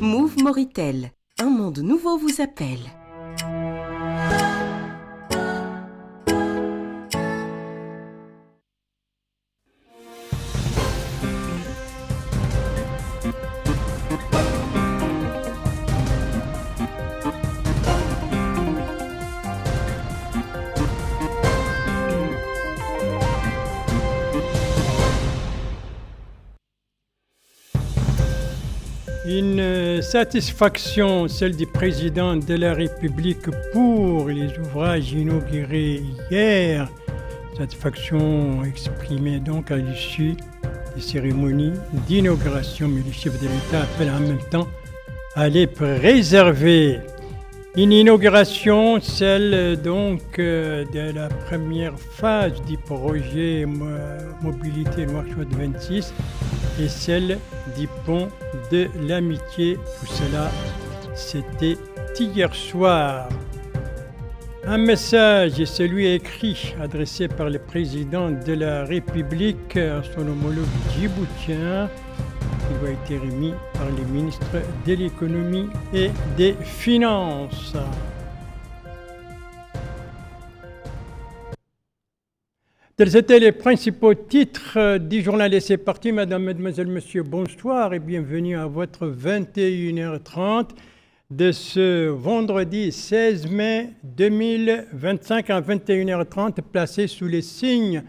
Move Moritel, un monde nouveau vous appelle. Une satisfaction, celle du président de la République pour les ouvrages inaugurés hier. Satisfaction exprimée donc à l'issue des cérémonies d'inauguration, mais le chef de l'État appelle en même temps à les préserver. Une inauguration, celle donc de la première phase du projet Mobilité Nouakchott 26 et celle du pont de l'amitié. Tout cela, c'était hier soir. Un message est celui écrit adressé par le président de la République à son homologue djiboutien. Il a été remis par le ministre de l'économie et des finances. Tels étaient les principaux titres du journal et c'est parti. Madame, mademoiselle, monsieur, bonsoir et bienvenue à votre 21h30 de ce vendredi 16 mai 2025 à 21h30, placé sous les signes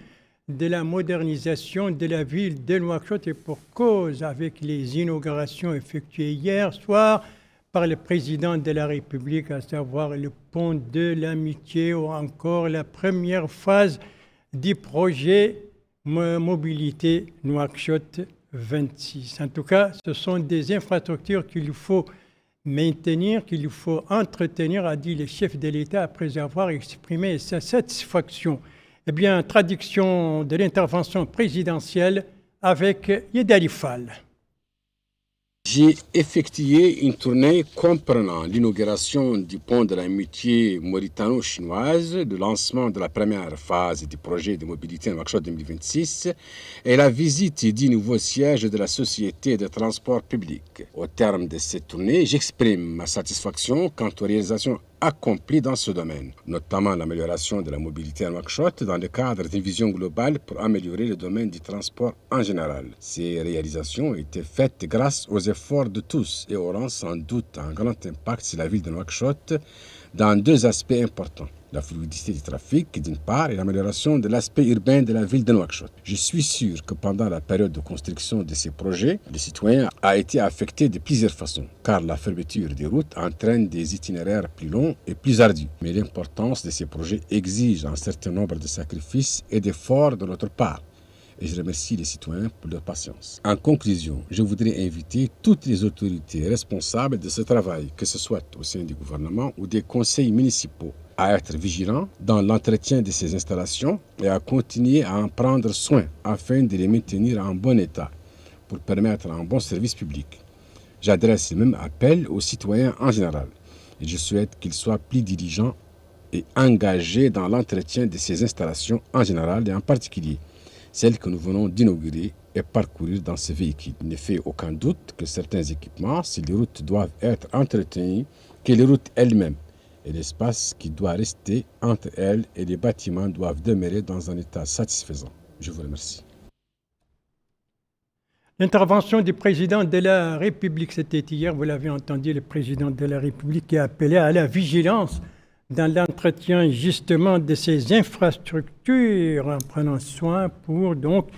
de la modernisation de la ville de Nouakchott et pour cause avec les inaugurations effectuées hier soir par le président de la République, à savoir le pont de l'amitié ou encore la première phase du projet Mobilité Nouakchott 26. En tout cas, ce sont des infrastructures qu'il faut maintenir, qu'il faut entretenir, a dit le chef de l'État après avoir exprimé sa satisfaction. Eh bien, traduction de l'intervention présidentielle avec Yedali Fall. J'ai effectué une tournée comprenant l'inauguration du pont de l'amitié mauritano-chinoise, le lancement de la première phase du projet de mobilité Nouakchott 2026 et la visite du nouveau siège de la Société de transport public. Au terme de cette tournée, j'exprime ma satisfaction quant aux réalisations accomplies dans ce domaine, notamment l'amélioration de la mobilité à Nouakchott dans le cadre d'une vision globale pour améliorer le domaine du transport en général. Ces réalisations ont été faites grâce aux efforts de tous et auront sans doute un grand impact sur la ville de Nouakchott dans deux aspects importants. La fluidité du trafic, d'une part, et l'amélioration de l'aspect urbain de la ville de Nouakchott. Je suis sûr que pendant la période de construction de ces projets, les citoyens ont été affectés de plusieurs façons, car la fermeture des routes entraîne des itinéraires plus longs et plus ardus. Mais l'importance de ces projets exige un certain nombre de sacrifices et d'efforts de notre part. Et je remercie les citoyens pour leur patience. En conclusion, je voudrais inviter toutes les autorités responsables de ce travail, que ce soit au sein du gouvernement ou des conseils municipaux, à être vigilants dans l'entretien de ces installations et à continuer à en prendre soin afin de les maintenir en bon état pour permettre un bon service public. J'adresse le même appel aux citoyens en général et je souhaite qu'ils soient plus diligents et engagés dans l'entretien de ces installations en général et en particulier celles que nous venons d'inaugurer et parcourir dans ce véhicule. Il ne fait aucun doute que certains équipements, si les routes doivent être entretenues, que les routes elles-mêmes et l'espace qui doit rester entre elles et les bâtiments doivent demeurer dans un état satisfaisant. Je vous remercie. L'intervention du président de la République, c'était hier, vous l'avez entendu, le président de la République qui a appelé à la vigilance dans l'entretien justement de ces infrastructures en prenant soin pour donc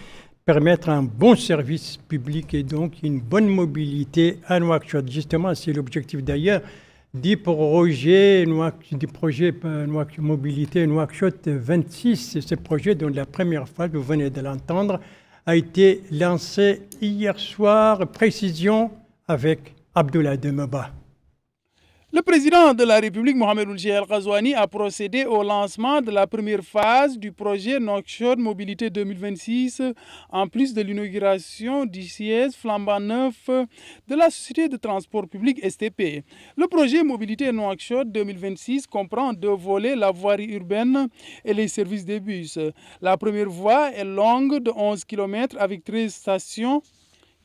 permettre un bon service public et donc une bonne mobilité à Nouakchott. Justement, c'est l'objectif d'ailleurs du projet Mobilité Nouakchott 26. Ce projet dont la première phase, vous venez de l'entendre, a été lancé hier soir. Précision avec Abdoulaye Demeba. Le président de la République, Mohamed Ould El Ghazouani, a procédé au lancement de la première phase du projet Nouakchott Mobilité 2026, en plus de l'inauguration du siège flambant neuf de la Société de transport public STP. Le projet Mobilité Nouakchott 2026 comprend deux volets, la voirie urbaine et les services de bus. La première voie est longue de 11 km avec 13 stations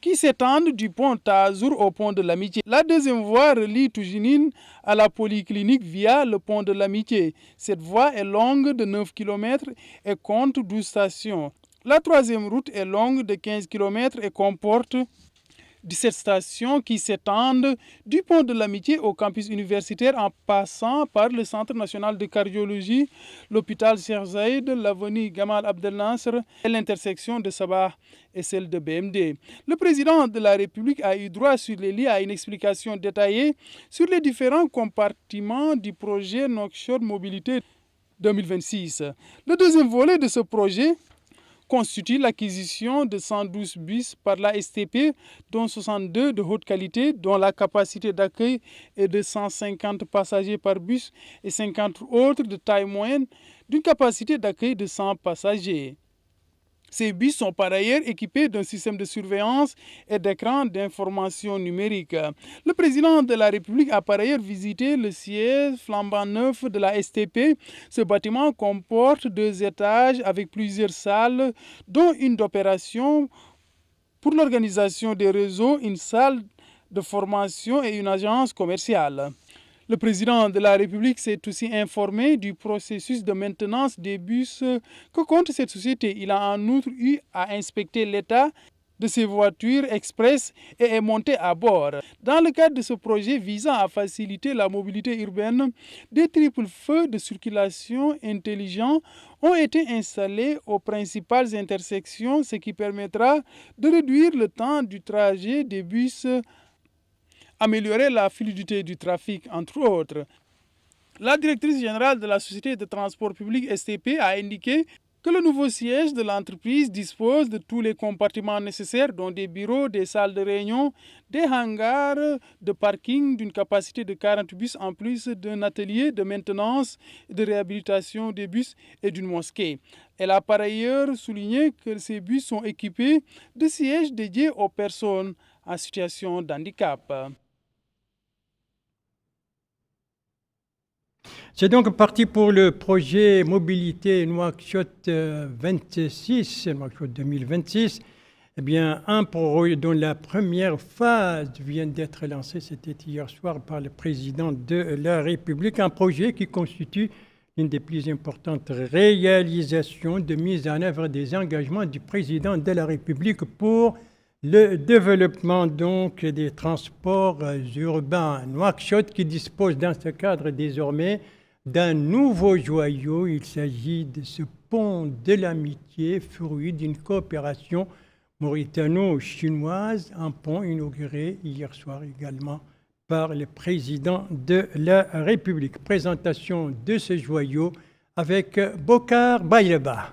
qui s'étendent du pont Tazour au pont de l'Amitié. La deuxième voie relie Toujinine à la polyclinique via le pont de l'Amitié. Cette voie est longue de 9 km et compte 12 stations. La troisième route est longue de 15 km et comporte 17 stations qui s'étendent du pont de l'Amitié au campus universitaire en passant par le Centre national de cardiologie, l'hôpital Cheikh Zayed, l'avenue Gamal Abdel Nasser et l'intersection de Sabah et celle de BMD. Le président de la République a eu droit sur les lieux à une explication détaillée sur les différents compartiments du projet Nouakchott Mobilité 2026. Le deuxième volet de ce projet constitue l'acquisition de 112 bus par la STP, dont 62 de haute qualité, dont la capacité d'accueil est de 150 passagers par bus et 50 autres de taille moyenne d'une capacité d'accueil de 100 passagers. Ces bus sont par ailleurs équipés d'un système de surveillance et d'écran d'information numérique. Le président de la République a par ailleurs visité le siège flambant neuf de la STP. Ce bâtiment comporte 2 étages avec plusieurs salles, dont une d'opération pour l'organisation des réseaux, une salle de formation et une agence commerciale. Le président de la République s'est aussi informé du processus de maintenance des bus que compte cette société. Il a en outre eu à inspecter l'état de ces voitures express et est monté à bord. Dans le cadre de ce projet visant à faciliter la mobilité urbaine, des triples feux de circulation intelligents ont été installés aux principales intersections, ce qui permettra de réduire le temps du trajet des bus, améliorer la fluidité du trafic, entre autres. La directrice générale de la Société de transport public STP a indiqué que le nouveau siège de l'entreprise dispose de tous les compartiments nécessaires, dont des bureaux, des salles de réunion, des hangars de parking d'une capacité de 40 bus, en plus d'un atelier de maintenance et de réhabilitation des bus et d'une mosquée. Elle a par ailleurs souligné que ces bus sont équipés de sièges dédiés aux personnes en situation de handicap. C'est donc parti pour le projet Mobilité Nouakchott 2026. Eh bien, un projet dont la première phase vient d'être lancée, c'était hier soir par le président de la République, un projet qui constitue une des plus importantes réalisations de mise en œuvre des engagements du président de la République pour le développement donc des transports urbains. Nouakchott qui dispose dans ce cadre désormais d'un nouveau joyau. Il s'agit de ce pont de l'amitié, fruit d'une coopération mauritano-chinoise, un pont inauguré hier soir également par le président de la République. Présentation de ce joyau avec Bokar Bayreba.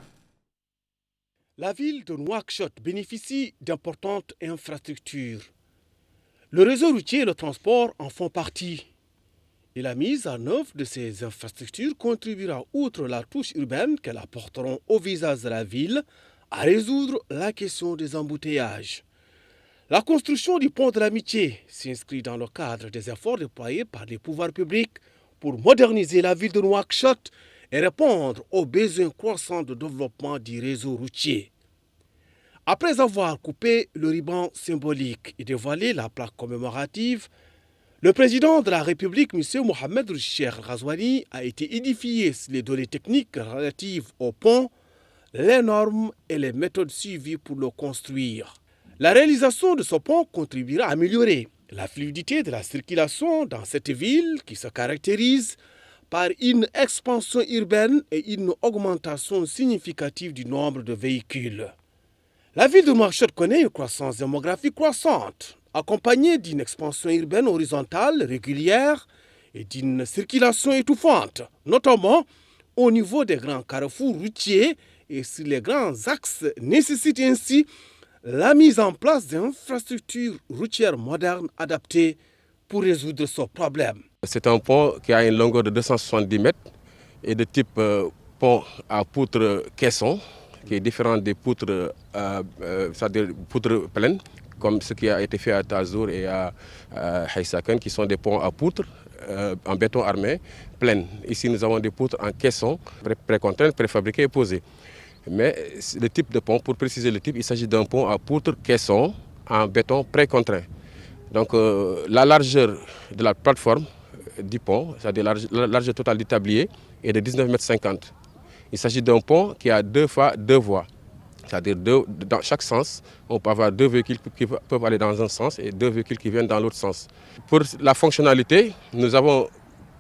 La ville de Nouakchott bénéficie d'importantes infrastructures. Le réseau routier et le transport en font partie. Et la mise en œuvre de ces infrastructures contribuera, outre la touche urbaine qu'elles apporteront au visage de la ville, à résoudre la question des embouteillages. La construction du pont de l'amitié s'inscrit dans le cadre des efforts déployés par les pouvoirs publics pour moderniser la ville de Nouakchott et répondre aux besoins croissants de développement du réseau routier. Après avoir coupé le ruban symbolique et dévoilé la plaque commémorative, le président de la République, M. Mohamed Cheikh Ghazouani, a été édifié sur les données techniques relatives au pont, les normes et les méthodes suivies pour le construire. La réalisation de ce pont contribuera à améliorer la fluidité de la circulation dans cette ville qui se caractérise par une expansion urbaine et une augmentation significative du nombre de véhicules. La ville de Nouakchott connaît une croissance démographique croissante, accompagnée d'une expansion urbaine horizontale régulière et d'une circulation étouffante, notamment au niveau des grands carrefours routiers et sur les grands axes, nécessite ainsi la mise en place d'infrastructures routières modernes adaptées pour résoudre ce problème. C'est un pont qui a une longueur de 270 mètres et de type pont à poutre caisson, qui est différent des poutres, c'est-à-dire poutres pleines, comme ce qui a été fait à Tazour et à Haïsakan, qui sont des ponts à poutres en béton armé pleines. Ici, nous avons des poutres en caisson, précontraintes, préfabriquées et posées. Mais le type de pont, pour préciser le type, il s'agit d'un pont à poutre caisson en béton précontraint. Donc la largeur de la plateforme du pont, c'est-à-dire la largeur totale du tablier, est de 19,50 m. Il s'agit d'un pont qui a 2 fois 2 voies. C'est-à-dire dans chaque sens, on peut avoir 2 véhicules qui peuvent aller dans un sens et 2 véhicules qui viennent dans l'autre sens. Pour la fonctionnalité, nous avons,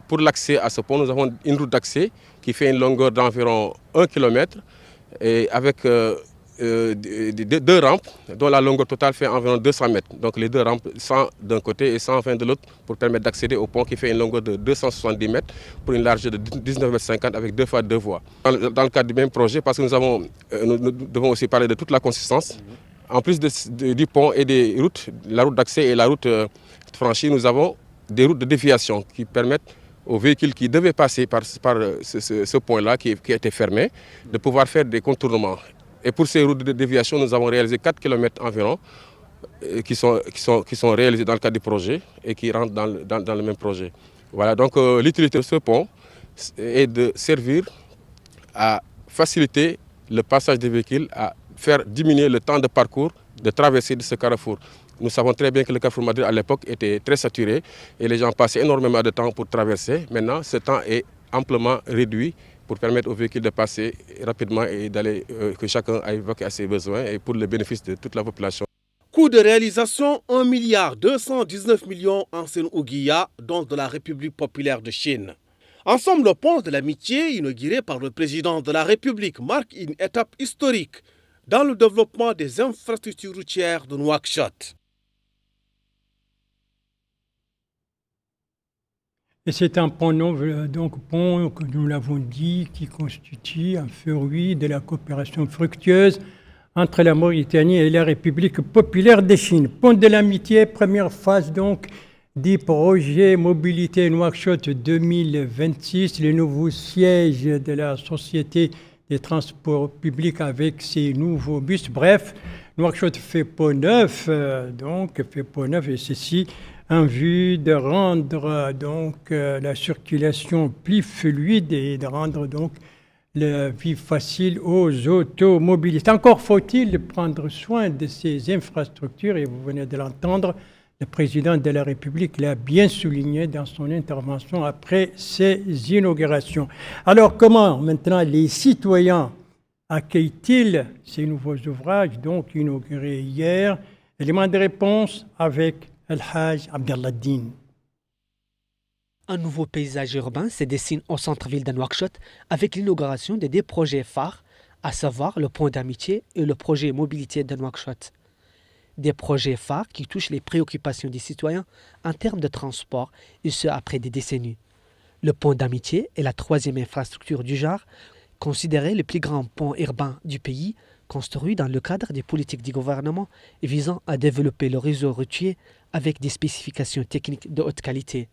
pour l'accès à ce pont, nous avons une route d'accès qui fait une longueur d'environ 1 km et avec 2 rampes dont la longueur totale fait environ 200 mètres. Donc les 2 rampes, 100 d'un côté et 120 de l'autre, pour permettre d'accéder au pont qui fait une longueur de 270 mètres pour une largeur de 19,50 m avec 2 fois 2 voies. Dans le cadre du même projet, parce que nous devons aussi parler de toute la consistance. En plus du pont et des routes, la route d'accès et la route franchie, nous avons des routes de déviation qui permettent aux véhicules qui devaient passer par ce point-là qui a été fermé, de pouvoir faire des contournements. Et pour ces routes de déviation, nous avons réalisé 4 km environ qui sont réalisés dans le cadre du projet et qui rentrent dans le même projet. Voilà, donc l'utilité de ce pont est de servir à faciliter le passage des véhicules, à faire diminuer le temps de parcours de traversée de ce carrefour. Nous savons très bien que le carrefour Madrid à l'époque était très saturé et les gens passaient énormément de temps pour traverser. Maintenant, ce temps est amplement réduit pour permettre aux véhicules de passer rapidement et d'aller, que chacun aille vaquer à ses besoins et pour le bénéfice de toute la population. Coût de réalisation 1,219 milliard en Seine-Oguilla, dont de la République populaire de Chine. Ensemble, le pont de l'amitié, inauguré par le président de la République, marque une étape historique dans le développement des infrastructures routières de Nouakchott. Et c'est un pont, pont que nous l'avons dit, qui constitue un fruit de la coopération fructueuse entre la Mauritanie et la République populaire de Chine. Pont de l'amitié, première phase donc du projet Mobilité Nouakchott 2026, le nouveau siège de la Société des transports publics avec ses nouveaux bus. Bref, Nouakchott fait pont neuf, et ceci en vue de rendre la circulation plus fluide et de rendre donc la vie facile aux automobilistes. Encore faut-il prendre soin de ces infrastructures et vous venez de l'entendre, le président de la République l'a bien souligné dans son intervention après ces inaugurations. Alors comment maintenant les citoyens accueillent-ils ces nouveaux ouvrages donc inaugurés hier? Élément de réponse avec El-Hajj Abdelladdine. Un nouveau paysage urbain se dessine au centre-ville de Nouakchott avec l'inauguration des 2 projets phares, à savoir le pont d'amitié et le projet mobilité de Nouakchott. Des projets phares qui touchent les préoccupations des citoyens en termes de transport, et ce après des décennies. Le pont d'amitié est la 3e infrastructure du genre, considéré le plus grand pont urbain du pays, construit dans le cadre des politiques du gouvernement visant à développer le réseau routier avec des spécifications techniques de haute qualité.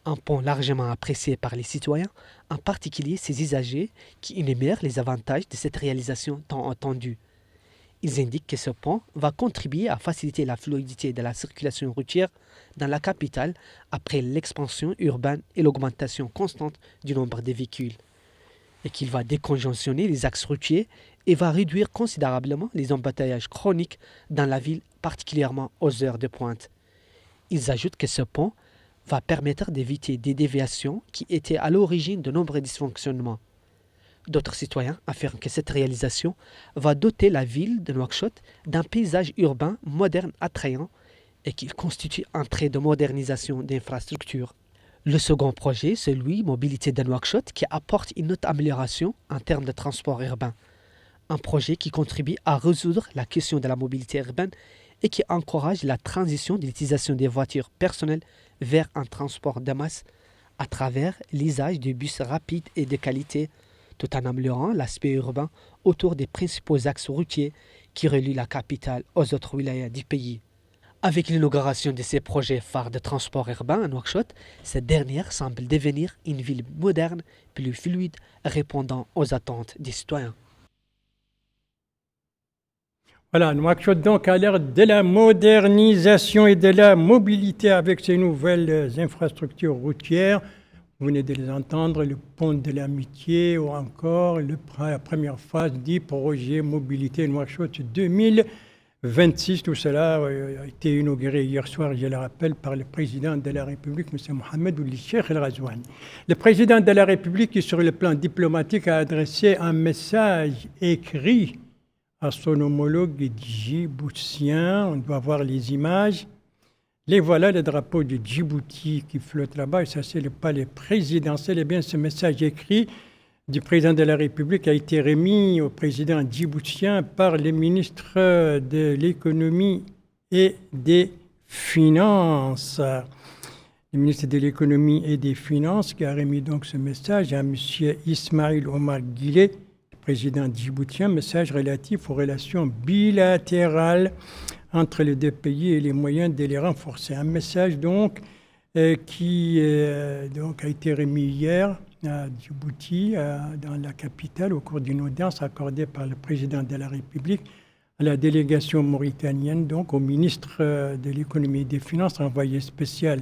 Un pont largement apprécié par les citoyens, en particulier ses usagers qui énumèrent les avantages de cette réalisation tant attendue. Ils indiquent que ce pont va contribuer à faciliter la fluidité de la circulation routière dans la capitale après l'expansion urbaine et l'augmentation constante du nombre de véhicules, et qu'il va décongestionner les axes routiers et va réduire considérablement les embouteillages chroniques dans la ville, particulièrement aux heures de pointe. Ils ajoutent que ce pont va permettre d'éviter des déviations qui étaient à l'origine de nombreux dysfonctionnements. D'autres citoyens affirment que cette réalisation va doter la ville de Nouakchott d'un paysage urbain moderne attrayant et qu'il constitue un trait de modernisation d'infrastructures. Le second projet, celui Mobilité de Nouakchott, qui apporte une autre amélioration en termes de transport urbain. Un projet qui contribue à résoudre la question de la mobilité urbaine et qui encourage la transition de l'utilisation des voitures personnelles vers un transport de masse à travers l'usage de bus rapides et de qualité, tout en améliorant l'aspect urbain autour des principaux axes routiers qui relient la capitale aux autres wilayas du pays. Avec l'inauguration de ces projets phares de transport urbain à Nouakchott, cette dernière semble devenir une ville moderne, plus fluide, répondant aux attentes des citoyens. Voilà, Nouakchott donc à l'ère de la modernisation et de la mobilité avec ces nouvelles infrastructures routières. Vous venez de les entendre, le pont de l'amitié ou encore la première phase du projet Mobilité Nouakchott 2026. 26. Tout cela a été inauguré hier soir, je le rappelle, par le président de la République, M. Mohamed Ould Cheikh El Ghazouani. Le président de la République, qui sur le plan diplomatique, a adressé un message écrit à son homologue djiboutien. On doit voir les images. Les voilà, le drapeau de Djibouti qui flotte là-bas, et ça c'est le palais présidentiel. Eh bien, ce message écrit du président de la République a été remis au président djiboutien par le ministre de l'économie et des finances. Le ministre de l'économie et des finances qui a remis donc ce message à M. Ismaïl Omar Guelleh, président djiboutien, message relatif aux relations bilatérales entre les deux pays et les moyens de les renforcer. Un message donc qui donc a été remis hier à Djibouti, dans la capitale, au cours d'une audience accordée par le président de la République à la délégation mauritanienne, donc au ministre de l'économie et des finances, envoyé spécial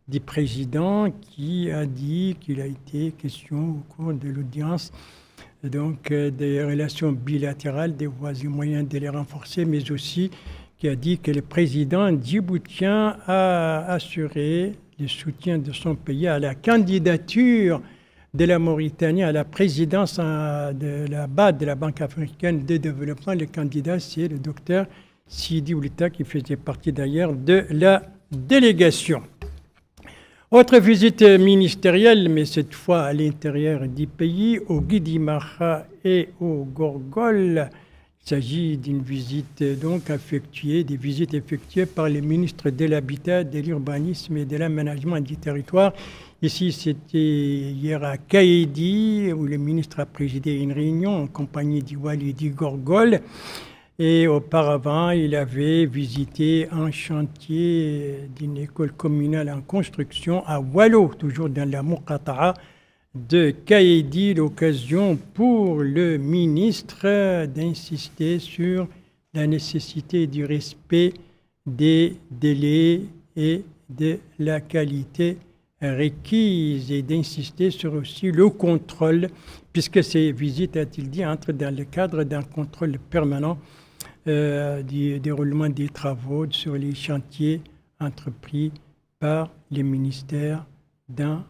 du président, qui a dit qu'il a été question au cours de l'audience donc des relations bilatérales, des voies et moyens de les renforcer, mais aussi qui a dit que le président djiboutien a assuré le soutien de son pays à la candidature de la Mauritanie à la présidence de la BAD, de la Banque africaine de développement. Le candidat, c'est le docteur Sidi Oulita, qui faisait partie d'ailleurs de la délégation. Autre visite ministérielle, mais cette fois à l'intérieur du pays, au Gidi Maha et au Gorgol. Il s'agit d'une visite donc effectuée par les ministres de l'Habitat, de l'Urbanisme et de l'Aménagement du territoire. Ici, c'était hier à Kaïdi, où le ministre a présidé une réunion en compagnie du Walidi Gorgol. Et auparavant, il avait visité un chantier d'une école communale en construction à Wallo, toujours dans la Muqata'a de Kaïdi, l'occasion pour le ministre d'insister sur la nécessité du respect des délais et de la qualité requise et d'insister sur aussi le contrôle, puisque ces visites, a-t-il dit, entrent dans le cadre d'un contrôle permanent du déroulement des travaux sur les chantiers entrepris par les ministères dans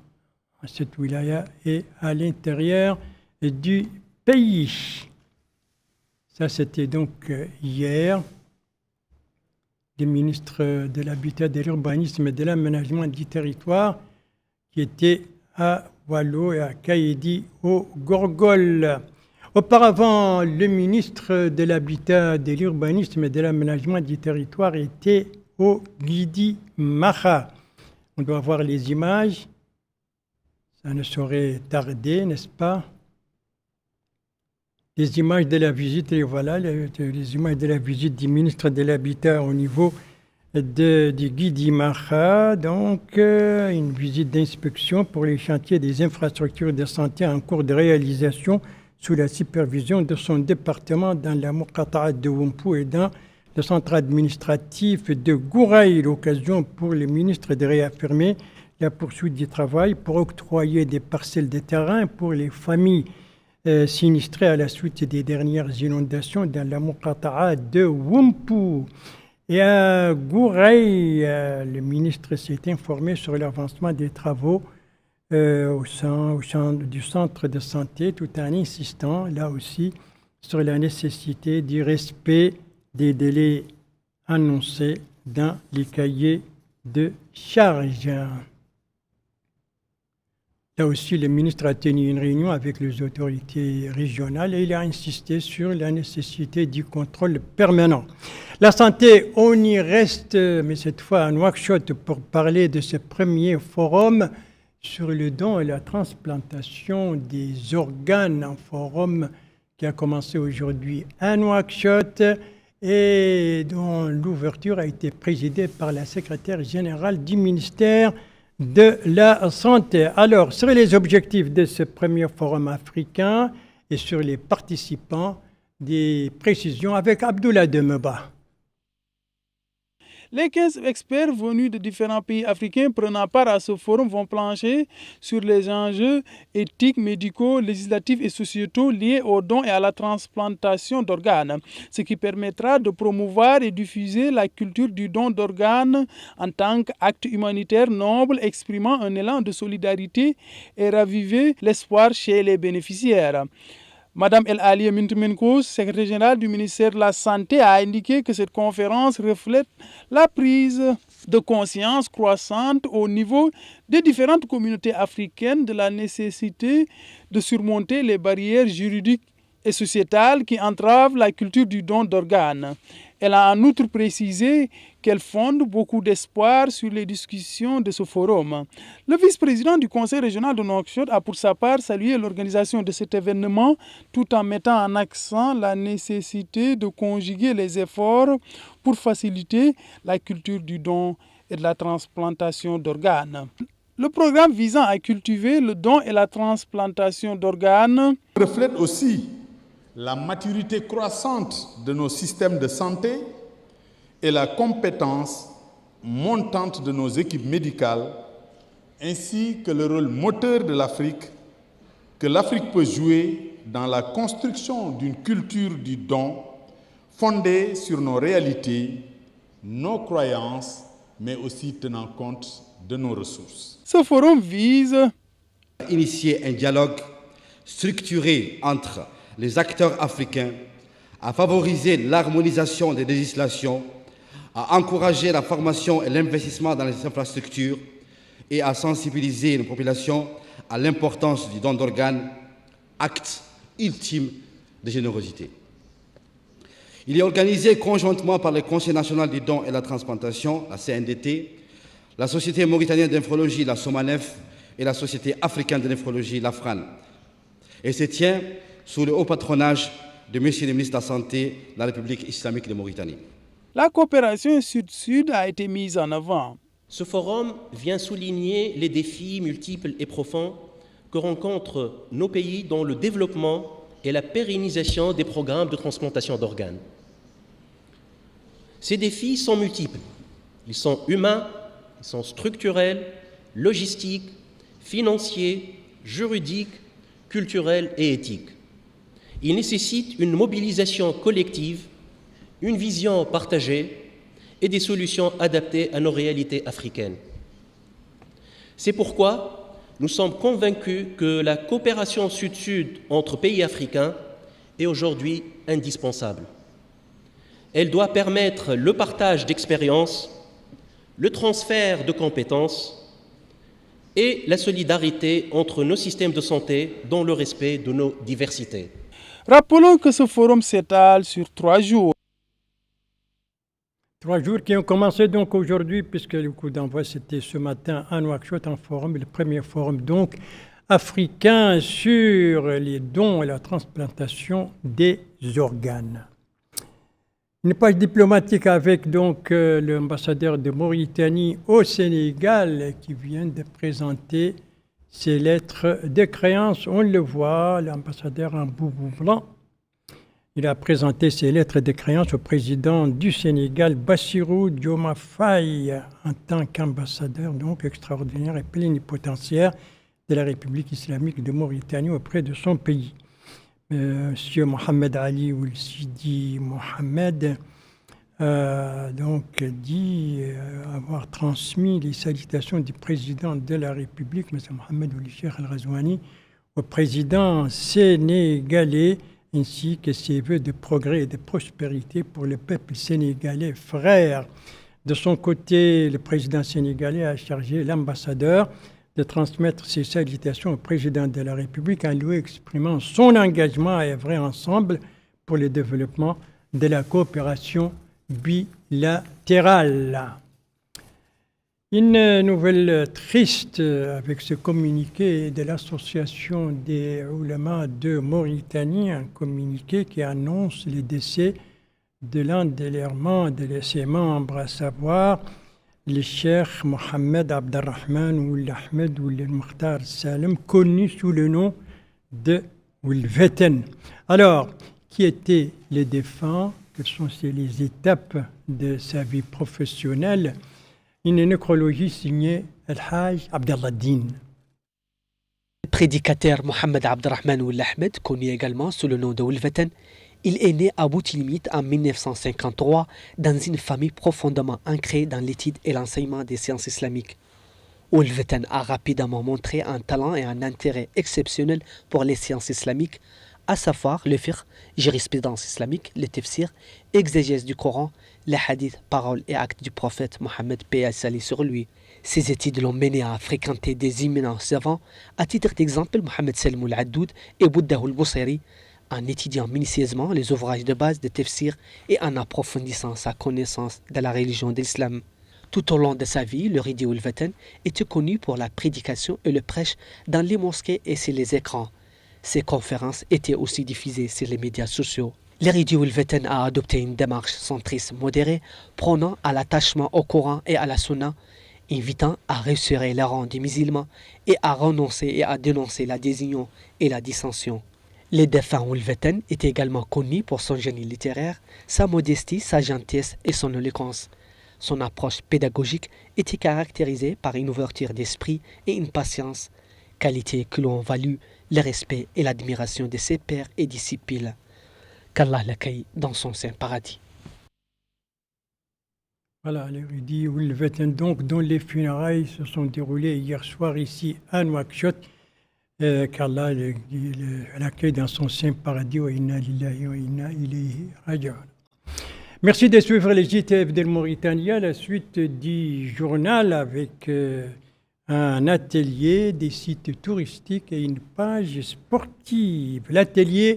cette wilaya et à l'intérieur du pays. Ça, c'était donc hier. Le ministre de l'Habitat, de l'Urbanisme et de l'Aménagement du territoire qui était à Wallo et à Kaïdi au Gorgol. Auparavant, le ministre de l'Habitat, de l'Urbanisme et de l'Aménagement du territoire était au Gidi Maha. On doit voir les images. Ça ne saurait tarder, n'est-ce pas? Les images de la visite, et voilà, les images de la visite du ministre de l'Habitat au niveau du Gidi Maha. Donc, une visite d'inspection pour les chantiers des infrastructures de santé en cours de réalisation sous la supervision de son département dans la Muqata'a de Wumpu et dans le centre administratif de Gouraï. L'occasion pour le ministre de réaffirmer la poursuite du travail pour octroyer des parcelles de terrain pour les familles sinistrées à la suite des dernières inondations dans la Muqata'a de Wumpu. Et à Gouraï, le ministre s'est informé sur l'avancement des travaux au sein du centre de santé, tout en insistant là aussi sur la nécessité du respect des délais annoncés dans les cahiers de charges. Là aussi, le ministre a tenu une réunion avec les autorités régionales et il a insisté sur la nécessité du contrôle permanent. La santé, on y reste, mais cette fois à Nouakchott pour parler de ce premier forum sur le don et la transplantation des organes, un forum qui a commencé aujourd'hui à Nouakchott et dont l'ouverture a été présidée par la secrétaire générale du ministère de la Santé. Alors, sur les objectifs de ce premier forum africain et sur les participants, des précisions avec Abdoulaye Demeba. Les 15 experts venus de différents pays africains prenant part à ce forum vont plancher sur les enjeux éthiques, médicaux, législatifs et sociétaux liés aux dons et à la transplantation d'organes, ce qui permettra de promouvoir et diffuser la culture du don d'organes en tant qu'acte humanitaire noble exprimant un élan de solidarité et raviver l'espoir chez les bénéficiaires. Madame El Ali Mintumenkous, secrétaire générale du ministère de la Santé, a indiqué que cette conférence reflète la prise de conscience croissante au niveau des différentes communautés africaines de la nécessité de surmonter les barrières juridiques et sociétales qui entravent la culture du don d'organes. Elle a en outre précisé qu'elle fonde beaucoup d'espoir sur les discussions de ce forum. Le vice-président du Conseil régional de Nouakchott a pour sa part salué l'organisation de cet événement tout en mettant en accent la nécessité de conjuguer les efforts pour faciliter la culture du don et de la transplantation d'organes. Le programme visant à cultiver le don et la transplantation d'organes reflète aussi la maturité croissante de nos systèmes de santé et la compétence montante de nos équipes médicales, ainsi que le rôle moteur de l'Afrique, que l'Afrique peut jouer dans la construction d'une culture du don fondée sur nos réalités, nos croyances, mais aussi tenant compte de nos ressources. Ce forum vise à initier un dialogue structuré entre les acteurs africains, à favoriser l'harmonisation des législations, à encourager la formation et l'investissement dans les infrastructures et à sensibiliser les populations à l'importance du don d'organes, acte ultime de générosité. Il est organisé conjointement par le Conseil national du don et la transplantation, la CNDT, la Société mauritanienne de néphrologie, la SOMANEF, et la Société africaine de néphrologie, la FRAN, et se tient sous le haut patronage de M. le ministre de la Santé de la République islamique de Mauritanie. La coopération sud-sud a été mise en avant. Ce forum vient souligner les défis multiples et profonds que rencontrent nos pays dans le développement et la pérennisation des programmes de transplantation d'organes. Ces défis sont multiples. Ils sont humains, ils sont structurels, logistiques, financiers, juridiques, culturels et éthiques. Ils nécessitent une mobilisation collective, une vision partagée et des solutions adaptées à nos réalités africaines. C'est pourquoi nous sommes convaincus que la coopération sud-sud entre pays africains est aujourd'hui indispensable. Elle doit permettre le partage d'expériences, le transfert de compétences et la solidarité entre nos systèmes de santé dans le respect de nos diversités. Rappelons que ce forum s'étale sur 3 jours. 3 jours qui ont commencé donc aujourd'hui, puisque le coup d'envoi c'était ce matin à Nouakchott, un forum, le premier forum donc africain sur les dons et la transplantation des organes. Une page diplomatique avec donc l'ambassadeur de Mauritanie au Sénégal qui vient de présenter ses lettres de créance. On le voit, l'ambassadeur en boubou blanc. Il a présenté ses lettres de créance au président du Sénégal, Bassirou Diomaye Faye, en tant qu'ambassadeur donc extraordinaire et plénipotentiaire de la République islamique de Mauritanie auprès de son pays. Monsieur Mohamed Ali Ould Sidi Mohamed donc dit avoir transmis les salutations du président de la République, M. Mohamed Ould Cheikh Al Ghazouani, au président sénégalais, ainsi que ses vœux de progrès et de prospérité pour le peuple sénégalais frère. De son côté, le président sénégalais a chargé l'ambassadeur de transmettre ses salutations au président de la République en lui exprimant son engagement à œuvrer ensemble pour le développement de la coopération bilatérale. Une nouvelle triste avec ce communiqué de l'association des oulémas de Mauritanie, un communiqué qui annonce le décès de l'un de ses membres, à savoir le cheikh Mohamed Abdelrahman Ould Ahmed Ould Mokhtar Salem, connu sous le nom de Ould Veten. Alors, qui étaient les défunts? Quelles sont les étapes de sa vie professionnelle. Une nécrologie signée El-Hajj Abdallah Din. Le prédicateur Mohamed Abdelrahman Ould Ahmed, connu également sous le nom de Ould Watan, il est né à Boutilimit en 1953 dans une famille profondément ancrée dans l'étude et l'enseignement des sciences islamiques. Ould Watan a rapidement montré un talent et un intérêt exceptionnel pour les sciences islamiques, à savoir le fiqh, jurisprudence islamique, le tafsir, exégèse du Coran, les hadiths, paroles et actes du prophète Mohammed paix et salut sur lui. Ses études l'ont mené à fréquenter des éminents savants, à titre d'exemple Mohamed Salim Al-Addoud et Bouddha Al-Busayri, en étudiant minutieusement les ouvrages de base de tafsir et en approfondissant sa connaissance de la religion de l'islam. Tout au long de sa vie, le Ridi Ould Watan était connu pour la prédication et le prêche dans les mosquées et sur les écrans. Ses conférences étaient aussi diffusées sur les médias sociaux. Le Ridi Ould Watan a adopté une démarche centriste modérée, prônant à l'attachement au Coran et à la Sunna, invitant à resserrer les rangs des musulmans et à renoncer et à dénoncer la désunion et la dissension. Le défunt Ould Watan était également connu pour son génie littéraire, sa modestie, sa gentillesse et son éloquence. Son approche pédagogique était caractérisée par une ouverture d'esprit et une patience, qualités que l'on valut le respect et l'admiration de ses pairs et disciples. Qu'Allah l'accueille dans son saint paradis. Voilà, l'érudit Ould Watan, donc, dont les funérailles se sont déroulées hier soir ici à Nouakchott. Qu'Allah l'accueille dans son saint paradis. Wa inna lillahi wa inna ilayhi raji'un. Merci de suivre les JTF de Mauritanie, la suite du journal avec un atelier, des sites touristiques et une page sportive. L'atelier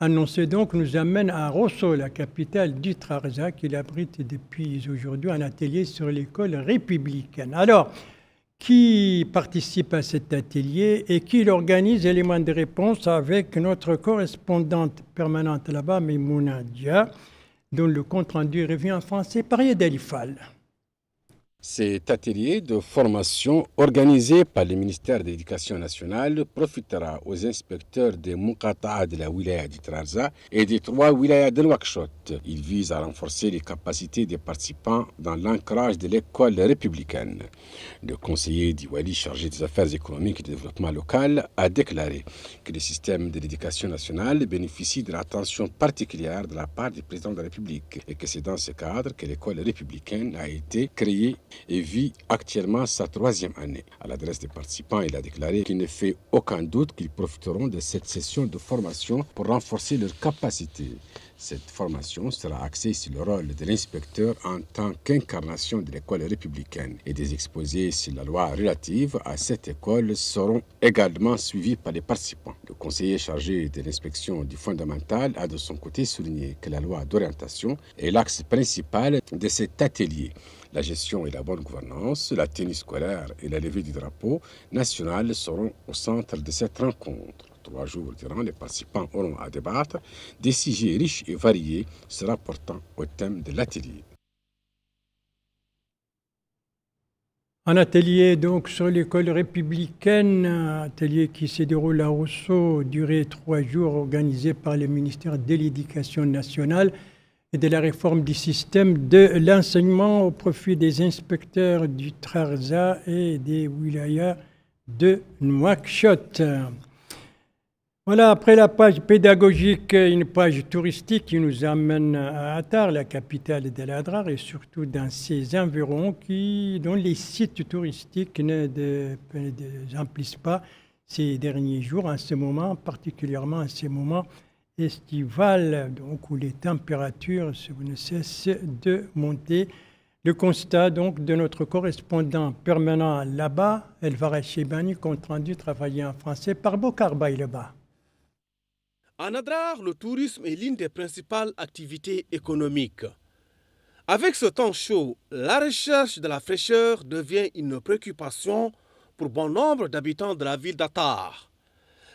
annoncé donc nous amène à Rosso, la capitale du Trarza, qui abrite depuis aujourd'hui un atelier sur l'école républicaine. Alors, qui participe à cet atelier et qui l'organise? Élément de réponse avec notre correspondante permanente là-bas, Memouna Dia, dont le compte-rendu revient en français par Yedel Fall. Cet atelier de formation organisé par le ministère de l'Éducation nationale profitera aux inspecteurs des Muqata'a de la wilaya du Trarza et des 3 wilayas de Nouakchott. Il vise à renforcer les capacités des participants dans l'ancrage de l'école républicaine. Le conseiller d'Iwali chargé des affaires économiques et du développement local a déclaré que le système de l'éducation nationale bénéficie de l'attention particulière de la part du président de la République et que c'est dans ce cadre que l'école républicaine a été créée et vit actuellement sa 3e année. À l'adresse des participants, il a déclaré qu'il ne fait aucun doute qu'ils profiteront de cette session de formation pour renforcer leurs capacités. Cette formation sera axée sur le rôle de l'inspecteur en tant qu'incarnation de l'école républicaine et des exposés sur la loi relative à cette école seront également suivis par les participants. Le conseiller chargé de l'inspection du fondamental a de son côté souligné que la loi d'orientation est l'axe principal de cet atelier. La gestion et la bonne gouvernance, la tenue scolaire et la levée du drapeau national seront au centre de cette rencontre. 3 jours durant, les participants auront à débattre des sujets riches et variés se rapportant au thème de l'atelier. Un atelier donc sur l'école républicaine, un atelier qui se déroule à Rosso, duré 3 jours, organisé par le ministère de l'Éducation nationale et de la réforme du système de l'enseignement au profit des inspecteurs du Trarza et des wilayas de Nouakchott. Voilà, après la page pédagogique, une page touristique qui nous amène à Attar, la capitale de l'Adrar, et surtout dans ses environs, dont les sites touristiques ne remplissent pas ces derniers jours, en ce moment, particulièrement en ces moments estivales, donc où les températures ne cessent de monter. Le constat donc de notre correspondant permanent là-bas, Elvara Chebani, compte rendu travaillé en français par Bokar Baïleba. En Adrar, le tourisme est l'une des principales activités économiques. Avec ce temps chaud, la recherche de la fraîcheur devient une préoccupation pour bon nombre d'habitants de la ville d'Attar.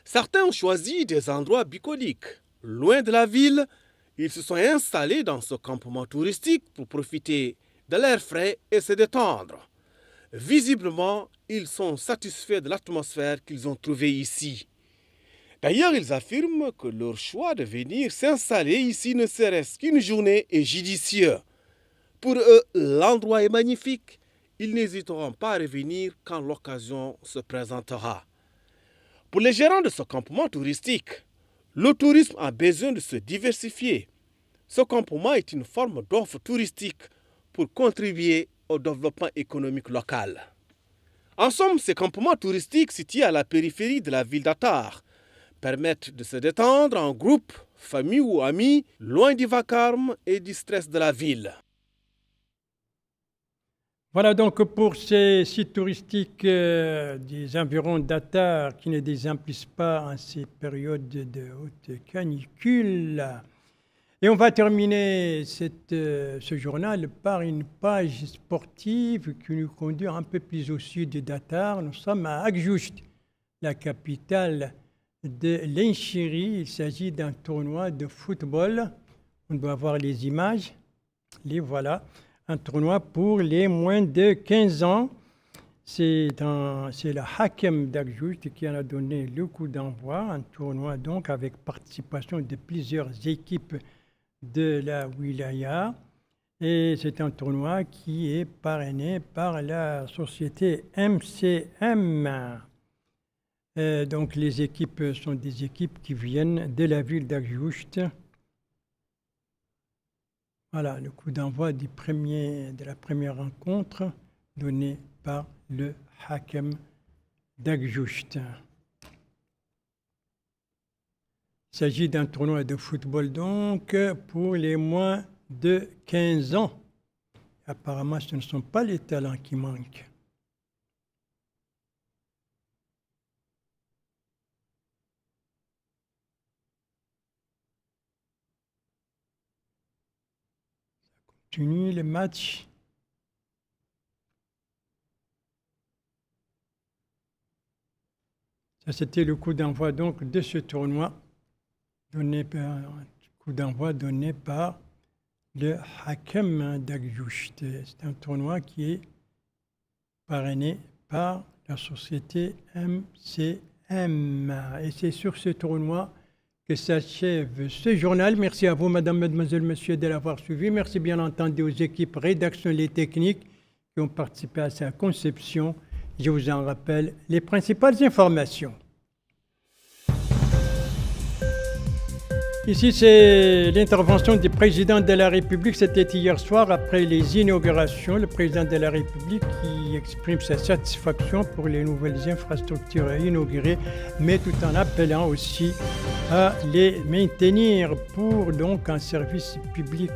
Certains ont choisi des endroits bucoliques. Loin de la ville, ils se sont installés dans ce campement touristique pour profiter de l'air frais et se détendre. Visiblement, ils sont satisfaits de l'atmosphère qu'ils ont trouvée ici. D'ailleurs, ils affirment que leur choix de venir s'installer ici ne serait-ce qu'une journée est judicieux. Pour eux, l'endroit est magnifique. Ils n'hésiteront pas à revenir quand l'occasion se présentera. Pour les gérants de ce campement touristique, le tourisme a besoin de se diversifier. Ce campement est une forme d'offre touristique pour contribuer au développement économique local. En somme, ces campements touristiques situés à la périphérie de la ville d'Atar permettent de se détendre en groupe, famille ou amis, loin du vacarme et du stress de la ville. Voilà donc pour ces sites touristiques des environs d'Atar qui ne désemplissent pas en ces périodes de haute canicule. Et on va terminer ce journal par une page sportive qui nous conduit un peu plus au sud d'Atar. Nous sommes à Agjoust, la capitale de l'Inchiri. Il s'agit d'un tournoi de football. On doit voir les images. Les voilà. Un tournoi pour les moins de 15 ans. C'est le Hakem d'Agjoust qui en a donné le coup d'envoi. Un tournoi donc avec participation de plusieurs équipes de la wilaya. Et c'est un tournoi qui est parrainé par la société MCM. Donc les équipes sont des équipes qui viennent de la ville d'Agjoust. Voilà le coup d'envoi de la première rencontre donnée par le Hakem d'Agjoust. Il s'agit d'un tournoi de football donc pour les moins de 15 ans. Apparemment, ce ne sont pas les talents qui manquent. Continue le match. Ça, c'était le coup d'envoi donc de ce tournoi donné par le Hakem d'Agjoust. C'est un tournoi qui est parrainé par la société MCM. Et c'est sur ce tournoi que s'achève ce journal. Merci à vous, madame, mademoiselle, monsieur, de l'avoir suivi. Merci bien entendu aux équipes rédactionnelles et techniques qui ont participé à sa conception. Je vous en rappelle les principales informations. Ici, c'est l'intervention du président de la République. C'était hier soir après les inaugurations. Le président de la République qui exprime sa satisfaction pour les nouvelles infrastructures inaugurées, mais tout en appelant aussi à les maintenir pour donc un service public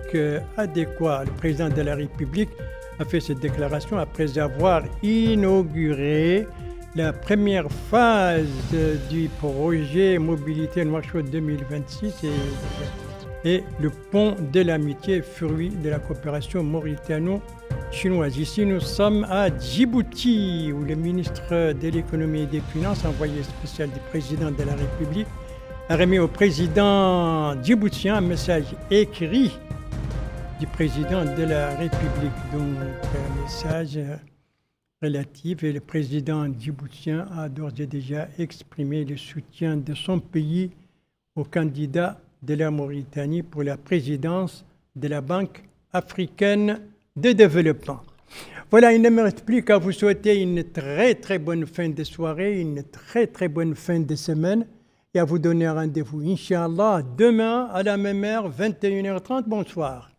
adéquat. Le président de la République a fait cette déclaration après avoir inauguré la première phase du projet Mobilité Nouakchott 2026 et le pont de l'amitié, fruit de la coopération mauritano-chinoise. Ici, nous sommes à Djibouti, où le ministre de l'économie et des finances, envoyé spécial du président de la République, a remis au président djiboutien un message écrit du président de la République. Donc, un message relative et le président djiboutien a d'ores et déjà exprimé le soutien de son pays au candidat de la Mauritanie pour la présidence de la Banque africaine de développement. Voilà, il ne me reste plus qu'à vous souhaiter une très très bonne fin de soirée, une très très bonne fin de semaine et à vous donner rendez-vous, Inch'Allah, demain à la même heure, 21h30. Bonsoir.